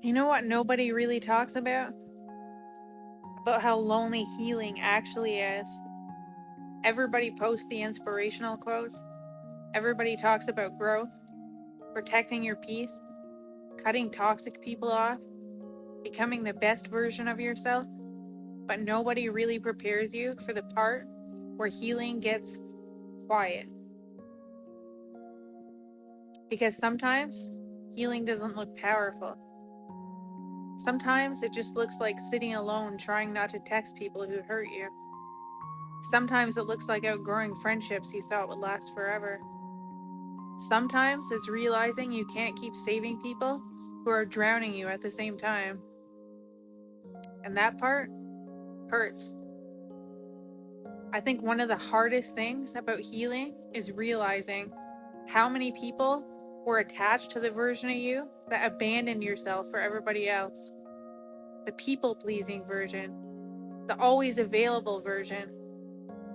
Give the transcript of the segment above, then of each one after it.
You know what nobody really talks about? About how lonely healing actually is. Everybody posts the inspirational quotes. Everybody talks about growth, protecting your peace, cutting toxic people off, becoming the best version of yourself. But nobody really prepares you for the part where healing gets quiet. Because sometimes healing doesn't look powerful. Sometimes it just looks like sitting alone trying not to text people who hurt you. Sometimes it looks like outgrowing friendships you thought would last forever. Sometimes it's realizing you can't keep saving people who are drowning you at the same time. And that part hurts. I think one of the hardest things about healing is realizing how many people were attached to the version of you that abandoned yourself for everybody else. The people-pleasing version, the always available version,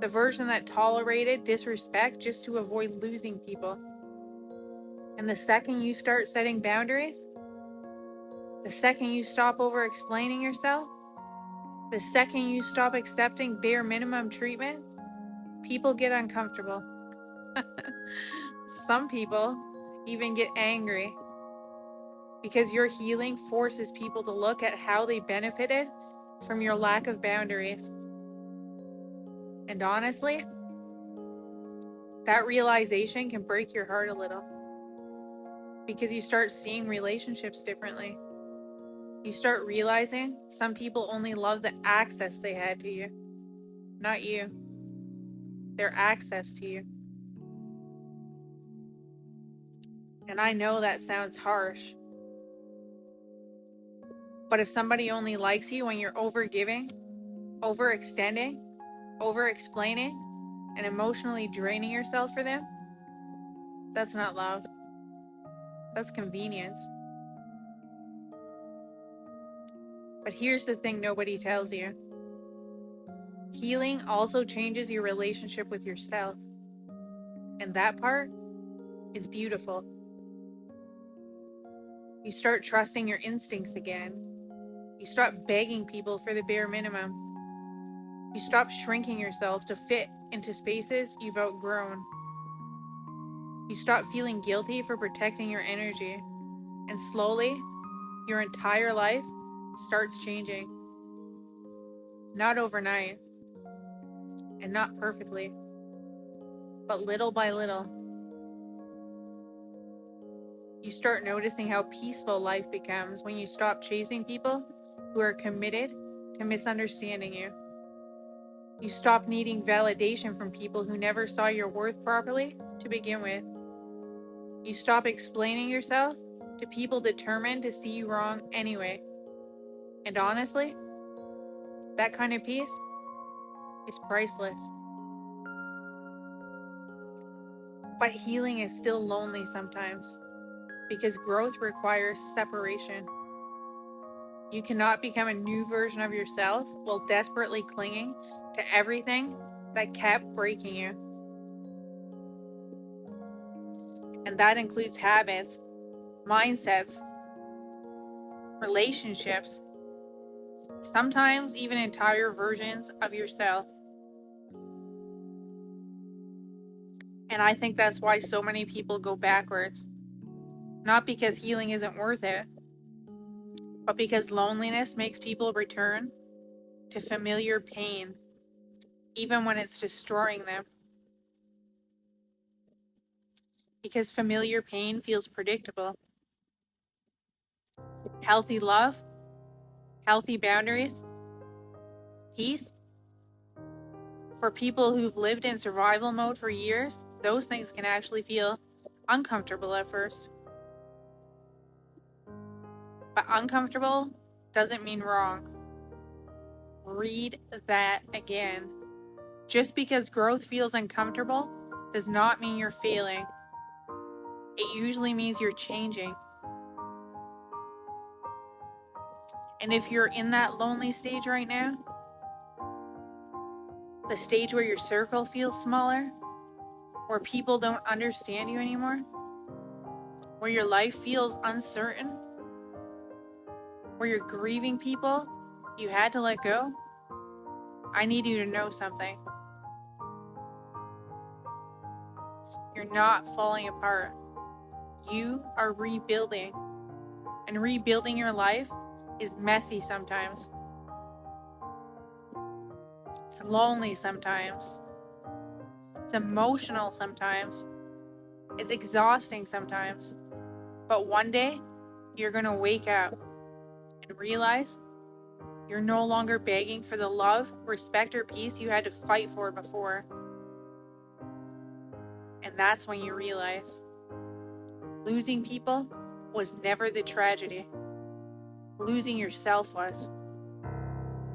the version that tolerated disrespect just to avoid losing people. And the second you start setting boundaries, the second you stop over-explaining yourself, the second you stop accepting bare minimum treatment, people get uncomfortable. Some people even get angry because your healing forces people to look at how they benefited from your lack of boundaries. And honestly, that realization can break your heart a little because you start seeing relationships differently. You start realizing some people only love the access they had to you, not you. Their access to you. And I know that sounds harsh, but if somebody only likes you when you're overgiving, overextending, over-explaining, and emotionally draining yourself for them, that's not love. That's convenience. But here's the thing nobody tells you. Healing also changes your relationship with yourself. And that part is beautiful. You start trusting your instincts again. You stop begging people for the bare minimum. You stop shrinking yourself to fit into spaces you've outgrown. You stop feeling guilty for protecting your energy. And slowly, your entire life starts changing. Not overnight, and not perfectly, but little by little. You start noticing how peaceful life becomes when you stop chasing people who are committed to misunderstanding you. You stop needing validation from people who never saw your worth properly to begin with. You stop explaining yourself to people determined to see you wrong anyway. And honestly, that kind of peace is priceless. But healing is still lonely sometimes because growth requires separation. You cannot become a new version of yourself while desperately clinging to everything that kept breaking you. And that includes habits, mindsets, relationships, sometimes even entire versions of yourself. And I think that's why so many people go backwards. Not because healing isn't worth it, but because loneliness makes people return to familiar pain, even when it's destroying them. Because familiar pain feels predictable. Healthy love, healthy boundaries, peace. For people who've lived in survival mode for years, those things can actually feel uncomfortable at first. But uncomfortable doesn't mean wrong. Read that again. Just because growth feels uncomfortable does not mean you're failing. It usually means you're changing. And if you're in that lonely stage right now, the stage where your circle feels smaller, where people don't understand you anymore, where your life feels uncertain, where you're grieving people you had to let go, I need you to know something. You're not falling apart. You are rebuilding. And rebuilding your life is messy sometimes. It's lonely sometimes. It's emotional sometimes. It's exhausting sometimes. But one day, you're going to wake up and realize you're no longer begging for the love, respect, or peace you had to fight for before. And that's when you realize losing people was never the tragedy. Losing yourself was.